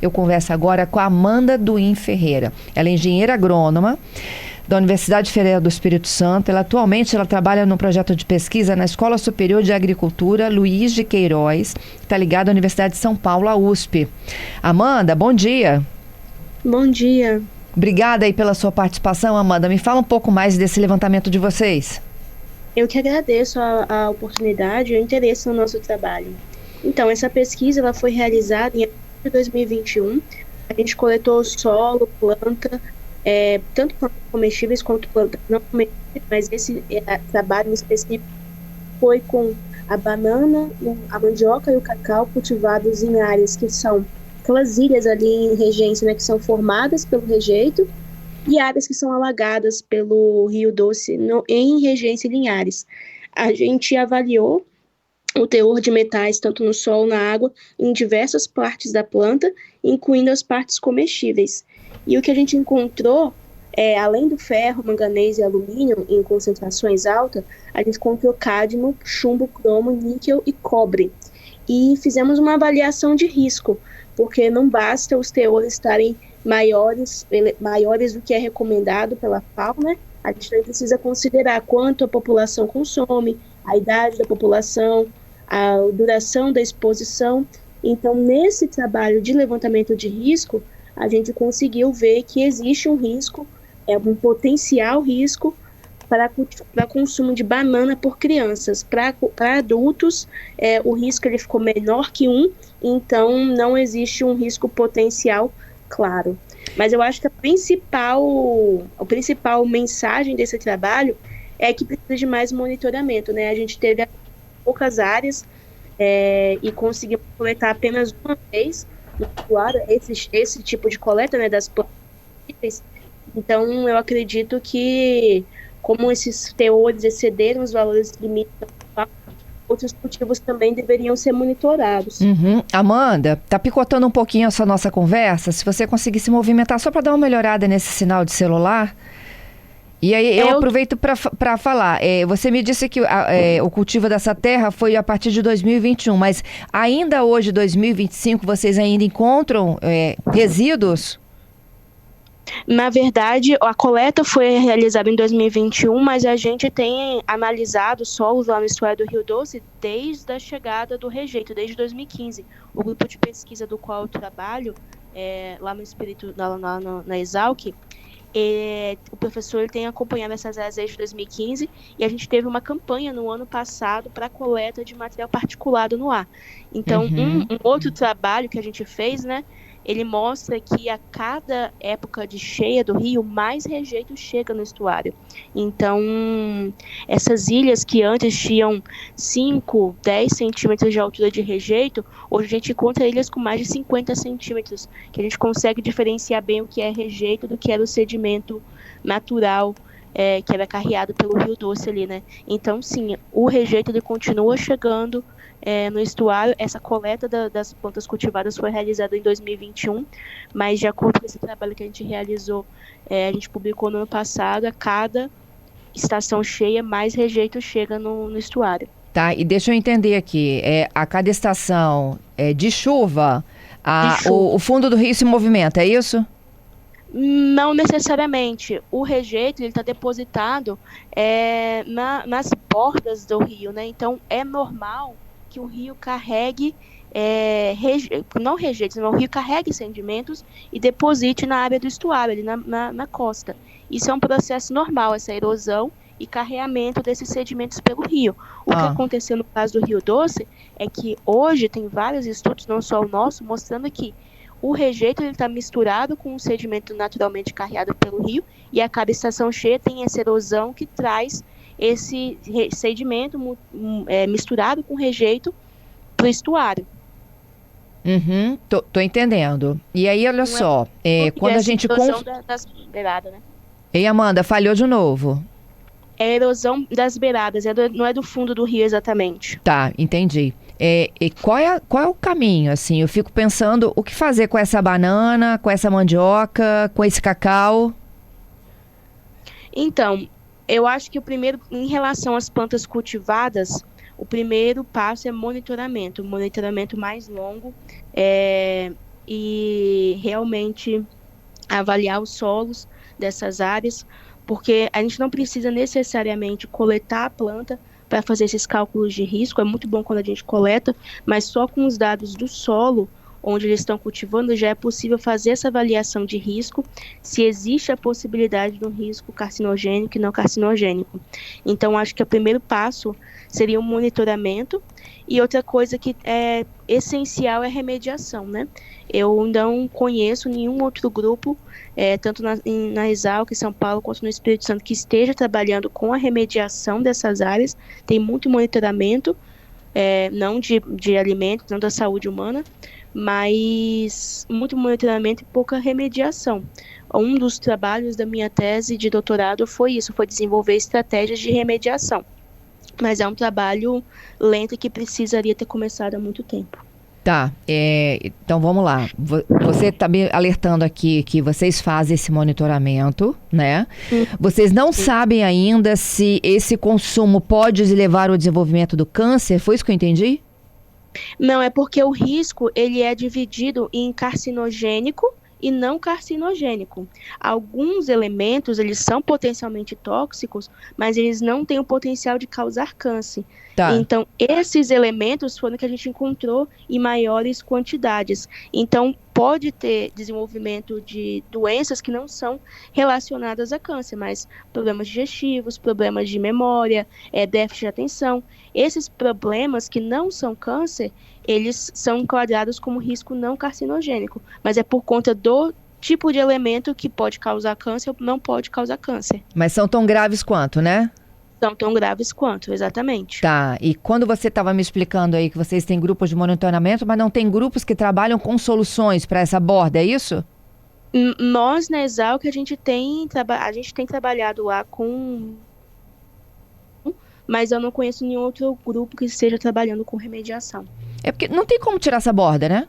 Eu converso agora com a Amanda Duim Ferreira. Ela é engenheira agrônoma da Universidade Federal do Espírito Santo. Atualmente ela trabalha no projeto de pesquisa na Escola Superior de Agricultura Luiz de Queiroz, que está ligada à Universidade de São Paulo, a USP. Amanda, bom dia. Bom dia. Obrigada aí pela sua participação, Amanda. Me fala um pouco mais desse levantamento de vocês. Eu que agradeço a oportunidade e o interesse no nosso trabalho. Então, essa pesquisa ela foi realizada em abril de 2021. A gente coletou solo, planta, tanto plantas comestíveis quanto plantas não comestíveis, mas esse trabalho específico foi com a banana, a mandioca e o cacau cultivados em áreas que são aquelas ilhas ali em regência, né, que são formadas pelo rejeito, e áreas que são alagadas pelo Rio Doce em regência Linhares. A gente avaliou o teor de metais tanto no solo, na água, em diversas partes da planta, incluindo as partes comestíveis. E o que a gente encontrou, além do ferro, manganês e alumínio em concentrações altas, a gente encontrou cádmio, chumbo, cromo, níquel e cobre. E fizemos uma avaliação de risco, porque não basta os teores estarem maiores do que é recomendado pela FAO, né? A gente também precisa considerar quanto a população consome, a idade da população, a duração da exposição. Então, nesse trabalho de levantamento de risco, a gente conseguiu ver que existe um risco, um potencial risco para consumo de banana por crianças. Para adultos, o risco ele ficou menor que 1, então não existe um risco potencial claro. Mas eu acho que a principal mensagem desse trabalho é que precisa de mais monitoramento, né? A gente teve poucas áreas e conseguimos coletar apenas uma vez no estuário esse tipo de coleta, né, das plantas. Então, eu acredito que, como esses teores excederam os valores limites, outros cultivos também deveriam ser monitorados. Amanda, tá picotando um pouquinho essa nossa conversa. Se você conseguir se movimentar só para dar uma melhorada nesse sinal de celular. E aí eu aproveito para falar. Você me disse que o cultivo dessa terra foi a partir de 2021, mas ainda hoje, 2025, vocês ainda encontram resíduos? Na verdade, a coleta foi realizada em 2021, mas a gente tem analisado solos lá no estuário do Rio Doce desde a chegada do rejeito, desde 2015. O grupo de pesquisa do qual eu trabalho, lá no Espírito, na Exalc, o professor ele tem acompanhado essas áreas desde 2015 e a gente teve uma campanha no ano passado para a coleta de material particulado no ar. Então, um outro trabalho que a gente fez, né, ele mostra que a cada época de cheia do rio, mais rejeito chega no estuário. Então, essas ilhas que antes tinham 5, 10 centímetros de altura de rejeito, hoje a gente encontra ilhas com mais de 50 centímetros, que a gente consegue diferenciar bem o que é rejeito do que era o sedimento natural, que era carreado pelo Rio Doce ali, né? Então, sim, o rejeito ele continua chegando no estuário. Essa coleta das plantas cultivadas foi realizada em 2021, mas de acordo com esse trabalho que a gente realizou, a gente publicou no ano passado, a cada estação cheia, mais rejeito chega no estuário. Tá, e deixa eu entender aqui, a cada estação de chuva, o fundo do rio se movimenta, é isso? Não necessariamente. O rejeito está depositado nas bordas do rio, né? Então, é normal que o rio carregue, não rejeitos, não, o rio carregue sedimentos e deposite na área do estuário, ali na costa. Isso é um processo normal, essa erosão e carreamento desses sedimentos pelo rio. O que aconteceu no caso do Rio Doce é que hoje tem vários estudos, não só o nosso, mostrando que o rejeito está misturado com o sedimento naturalmente carreado pelo rio e a cada estação cheia tem essa erosão que traz esse sedimento misturado com rejeito para o estuário. Tô entendendo. E aí, olha só, quando a gente... erosão das beiradas, né? Ei, Amanda, falhou de novo. É a erosão das beiradas, não é do fundo do rio exatamente. Tá, entendi. E qual é o caminho, assim? Eu fico pensando o que fazer com essa banana, com essa mandioca, com esse cacau. Então, eu acho que em relação às plantas cultivadas, o primeiro passo é monitoramento. O monitoramento mais longo e realmente avaliar os solos dessas áreas, porque a gente não precisa necessariamente coletar a planta para fazer esses cálculos de risco. É muito bom quando a gente coleta, mas só com os dados do solo onde eles estão cultivando já é possível fazer essa avaliação de risco, se existe a possibilidade de um risco carcinogênico e não carcinogênico. Então, acho que o primeiro passo seria um monitoramento, e outra coisa que é essencial é a remediação, né? Eu não conheço nenhum outro grupo, tanto na Exalc, em São Paulo, quanto no Espírito Santo, que esteja trabalhando com a remediação dessas áreas. Tem muito monitoramento, não de alimentos, não da saúde humana, mas muito monitoramento e pouca remediação. Um dos trabalhos da minha tese de doutorado foi isso, foi desenvolver estratégias de remediação. Mas é um trabalho lento que precisaria ter começado há muito tempo. Tá, então vamos lá. Você está me alertando aqui que vocês fazem esse monitoramento, né? Vocês não sabem ainda se esse consumo pode levar ao desenvolvimento do câncer? Foi isso que eu entendi? Não, é porque o risco ele é dividido em carcinogênico e não carcinogênico. Alguns elementos, eles são potencialmente tóxicos, mas eles não têm o potencial de causar câncer. Tá. Então, esses elementos foram que a gente encontrou em maiores quantidades. Então, pode ter desenvolvimento de doenças que não são relacionadas a câncer, mas problemas digestivos, problemas de memória, déficit de atenção. Esses problemas que não são câncer, eles são enquadrados como risco não carcinogênico, mas é por conta do tipo de elemento que pode causar câncer ou não pode causar câncer. Mas são tão graves quanto, né? São tão graves quanto, exatamente. Tá, e quando você estava me explicando aí que vocês têm grupos de monitoramento, mas não tem grupos que trabalham com soluções para essa borda, é isso? Nós, na Exalc, a gente tem trabalhado lá com... Mas eu não conheço nenhum outro grupo que esteja trabalhando com remediação. É porque não tem como tirar essa borda, né?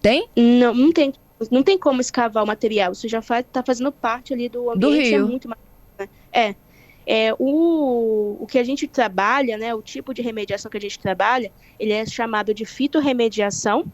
Tem? Não tem como escavar o material. Isso já está fazendo parte ali do ambiente. Do rio. É muito mais, né? O que a gente trabalha, né, o tipo de remediação que a gente trabalha, ele é chamado de fitorremediação,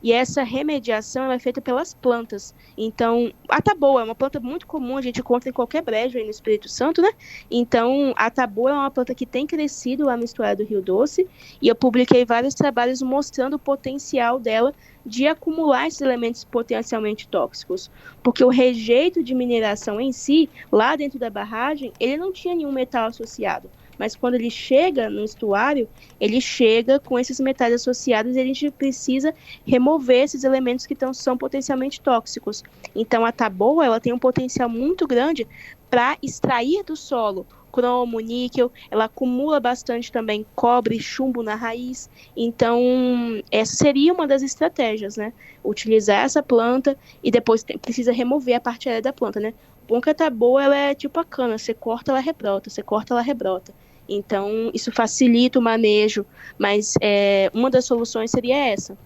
e essa remediação é feita pelas plantas. Então, a taboa é uma planta muito comum, a gente encontra em qualquer brejo aí no Espírito Santo, né? Então, a taboa é uma planta que tem crescido lá no estuário do Rio Doce, e eu publiquei vários trabalhos mostrando o potencial dela de acumular esses elementos potencialmente tóxicos, porque o rejeito de mineração em si, lá dentro da barragem, ele não tinha nenhum metal associado, mas quando ele chega no estuário, ele chega com esses metais associados e a gente precisa remover esses elementos que são potencialmente tóxicos. Então a taboa, ela tem um potencial muito grande para extrair do solo cromo, níquel, ela acumula bastante também cobre, chumbo na raiz. Então, essa seria uma das estratégias, né? Utilizar essa planta e depois precisa remover a parte aérea da planta, né? O bom que a taboa, ela é tipo a cana, você corta, ela rebrota, você corta, ela rebrota. Então, isso facilita o manejo, mas uma das soluções seria essa.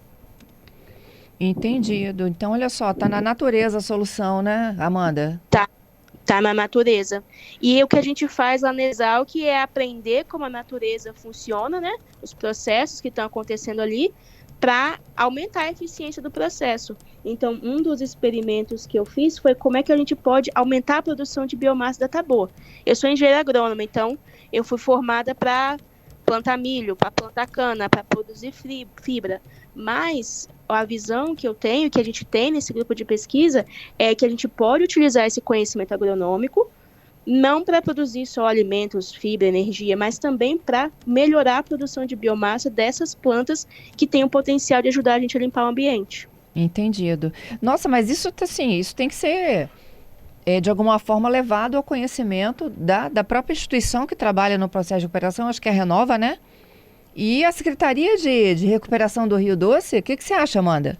Entendido. Então, olha só, tá na natureza a solução, né, Amanda? Tá na natureza. E o que a gente faz lá na Exalc é aprender como a natureza funciona, né? Os processos que estão acontecendo ali, para aumentar a eficiência do processo. Então, um dos experimentos que eu fiz foi como é que a gente pode aumentar a produção de biomassa da taboa. Eu sou engenheira agrônoma, então eu fui formada para plantar milho, para plantar cana, para produzir fibra. Mas a visão que eu tenho, que a gente tem nesse grupo de pesquisa, é que a gente pode utilizar esse conhecimento agronômico, não para produzir só alimentos, fibra, energia, mas também para melhorar a produção de biomassa dessas plantas que têm o potencial de ajudar a gente a limpar o ambiente. Entendido. Nossa, mas isso tem que ser, de alguma forma, levado ao conhecimento da própria instituição que trabalha no processo de recuperação, acho que é a Renova, né? E a Secretaria de Recuperação do Rio Doce, o que você acha, Amanda?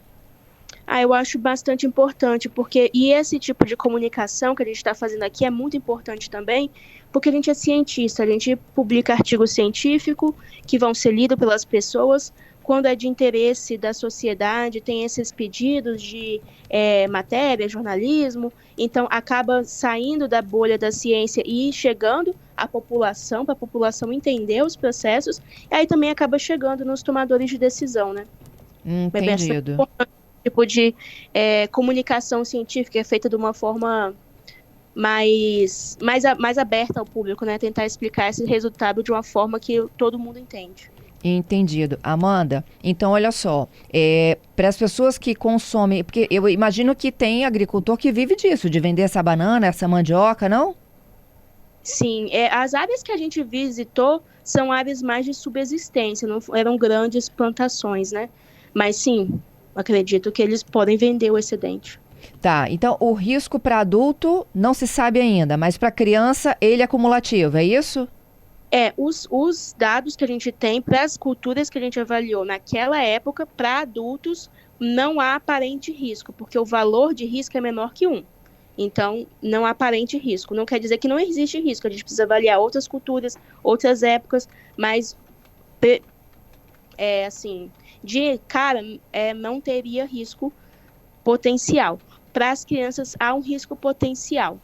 Eu acho bastante importante, porque esse tipo de comunicação que a gente está fazendo aqui é muito importante também, porque a gente é cientista, a gente publica artigos científicos que vão ser lidos pelas pessoas. Quando é de interesse da sociedade, tem esses pedidos de matéria, jornalismo, então acaba saindo da bolha da ciência e chegando à população, para a população entender os processos, e aí também acaba chegando nos tomadores de decisão, né? Entendido. tipo de comunicação científica é feita de uma forma mais aberta ao público, né? Tentar explicar esse resultado de uma forma que todo mundo entende. Entendido. Amanda, então olha só, para as pessoas que consomem, porque eu imagino que tem agricultor que vive disso, de vender essa banana, essa mandioca, não? Sim, as áreas que a gente visitou são áreas mais de subsistência, não eram grandes plantações, né? Mas sim, acredito que eles podem vender o excedente. Tá, então o risco para adulto não se sabe ainda, mas para criança ele é cumulativo, é isso? Os dados que a gente tem para as culturas que a gente avaliou naquela época, para adultos, não há aparente risco, porque o valor de risco é menor que 1. Então, não há aparente risco. Não quer dizer que não existe risco, a gente precisa avaliar outras culturas, outras épocas, mas, assim, de cara, não teria risco potencial. Para as crianças, há um risco potencial.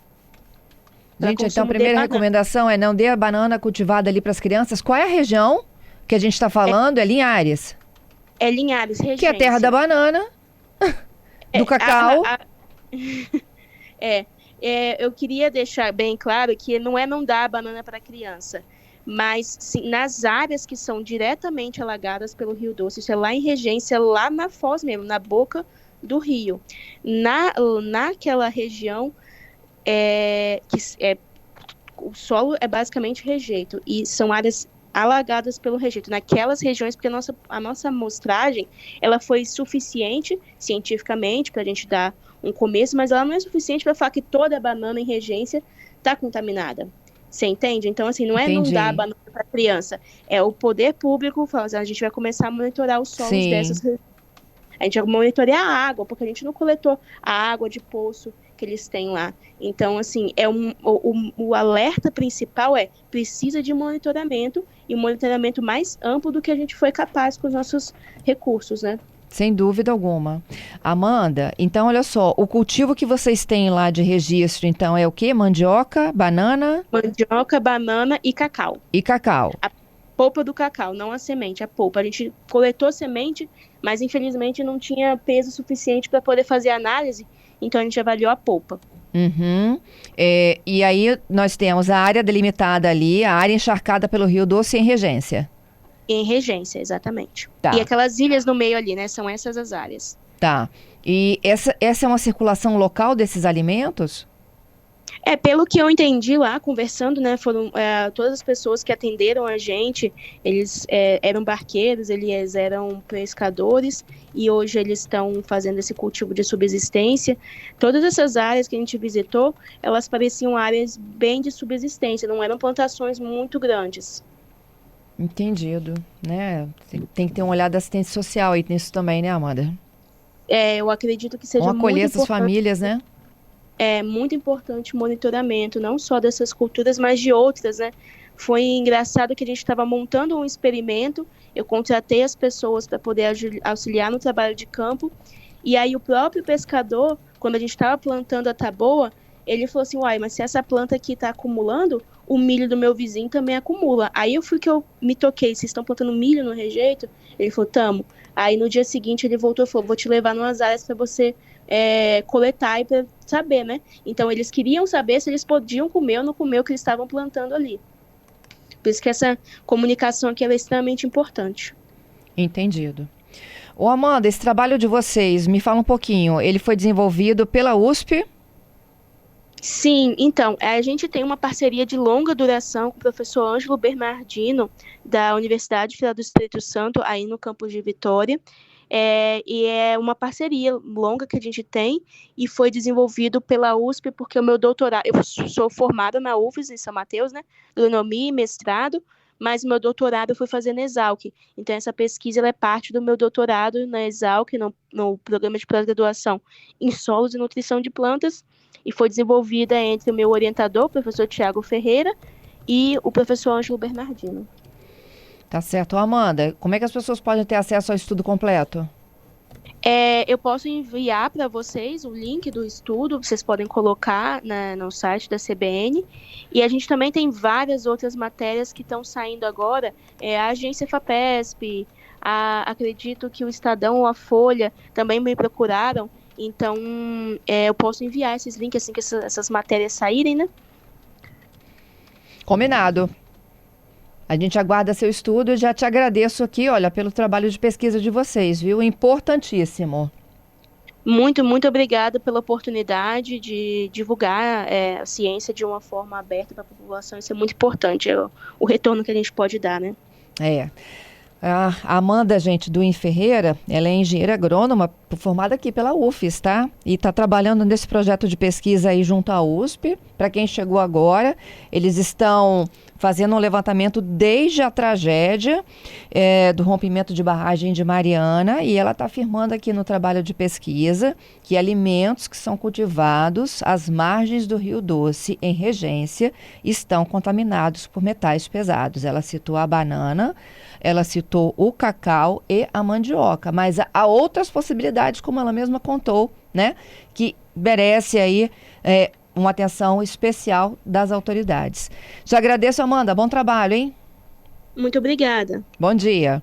Gente, então a primeira recomendação é não dê a banana cultivada ali para as crianças. Qual é a região que a gente está falando? É Linhares. É Linhares, Regência. Que é a terra da banana, do cacau. Eu queria deixar bem claro que não dar a banana para a criança, mas sim, nas áreas que são diretamente alagadas pelo Rio Doce, isso é lá em Regência, lá na Foz mesmo, na boca do rio. Naquela região, o solo é basicamente rejeito, e são áreas alagadas pelo rejeito. Naquelas regiões, porque a nossa amostragem, ela foi suficiente cientificamente para a gente dar um começo, mas ela não é suficiente para falar que toda a banana em Regência está contaminada. Você entende? Então, assim, não é Entendi. não dar a banana para a criança, é o poder público falar assim, a gente vai começar a monitorar os solos dessas regiões. A gente vai monitorar a água, porque a gente não coletou a água de poço que eles têm lá. Então, assim, o alerta principal precisa de monitoramento, e um monitoramento mais amplo do que a gente foi capaz com os nossos recursos, né? Sem dúvida alguma. Amanda, então olha só, o cultivo que vocês têm lá de registro, então, é o quê? Mandioca, banana? Mandioca, banana e cacau. E cacau. A polpa do cacau, não a semente, a polpa. A gente coletou semente, mas infelizmente não tinha peso suficiente para poder fazer a análise, então a gente avaliou a polpa. Uhum. E aí nós temos a área delimitada ali, a área encharcada pelo Rio Doce em Regência. Em Regência, exatamente. Tá. E aquelas ilhas no meio ali, né? São essas as áreas. Tá. E essa é uma circulação local desses alimentos? Pelo que eu entendi lá, conversando, né, foram todas as pessoas que atenderam a gente, eles eram barqueiros, eles eram pescadores, e hoje eles estão fazendo esse cultivo de subsistência. Todas essas áreas que a gente visitou, elas pareciam áreas bem de subsistência, não eram plantações muito grandes. Entendido, né? Tem que ter uma olhada da assistência social aí nisso também, né, Amanda? Eu acredito que seja Vamos acolher muito essas importante. famílias, né? É muito importante o monitoramento, não só dessas culturas, mas de outras, né? Foi engraçado que a gente estava montando um experimento, eu contratei as pessoas para poder auxiliar no trabalho de campo, e aí o próprio pescador, quando a gente estava plantando a taboa, ele falou assim, uai, mas se essa planta aqui está acumulando, o milho do meu vizinho também acumula. Aí eu me toquei, vocês estão plantando milho no rejeito? Ele falou, tamo. Aí no dia seguinte ele voltou e falou, vou te levar numas áreas para você coletar e para saber, né? Então eles queriam saber se eles podiam comer ou não comer o que eles estavam plantando ali. Por isso que essa comunicação aqui é extremamente importante. Entendido. Ô Amanda, esse trabalho de vocês, me fala um pouquinho, ele foi desenvolvido pela USP? Sim, então, a gente tem uma parceria de longa duração com o professor Ângelo Bernardino, da Universidade Federal do Espírito Santo, aí no campus de Vitória, e é uma parceria longa que a gente tem, e foi desenvolvido pela USP, porque o meu doutorado, eu sou formada na UFES, em São Mateus, né, agronomia e mestrado, mas meu doutorado eu fui fazer na Exalc, então essa pesquisa ela é parte do meu doutorado na Exalc, no programa de pós-graduação em solos e nutrição de plantas, e foi desenvolvida entre o meu orientador, o professor Tiago Ferreira, e o professor Ângelo Bernardino. Tá certo. Amanda, como é que as pessoas podem ter acesso ao estudo completo? Eu posso enviar para vocês o link do estudo, vocês podem colocar no site da CBN, e a gente também tem várias outras matérias que estão saindo agora, a Agência FAPESP, Acredito que o Estadão ou a Folha também me procuraram. Então, eu posso enviar esses links assim que essas matérias saírem, né? Combinado. A gente aguarda seu estudo e já te agradeço aqui, olha, pelo trabalho de pesquisa de vocês, viu? Importantíssimo. Muito, muito obrigada pela oportunidade de divulgar a ciência de uma forma aberta para a população. Isso é muito importante, o retorno que a gente pode dar, né? É. A Amanda, gente, do Ferreira, ela é engenheira agrônoma formada aqui pela UFES, tá? E está trabalhando nesse projeto de pesquisa aí junto à USP. Para quem chegou agora, eles estão fazendo um levantamento desde a tragédia do rompimento de barragem de Mariana, e ela está afirmando aqui no trabalho de pesquisa que alimentos que são cultivados às margens do Rio Doce, em Regência, estão contaminados por metais pesados. Ela citou a banana, ela citou o cacau e a mandioca, mas há outras possibilidades, como ela mesma contou, né, que merece aí uma atenção especial das autoridades. Te agradeço, Amanda. Bom trabalho, hein? Muito obrigada. Bom dia.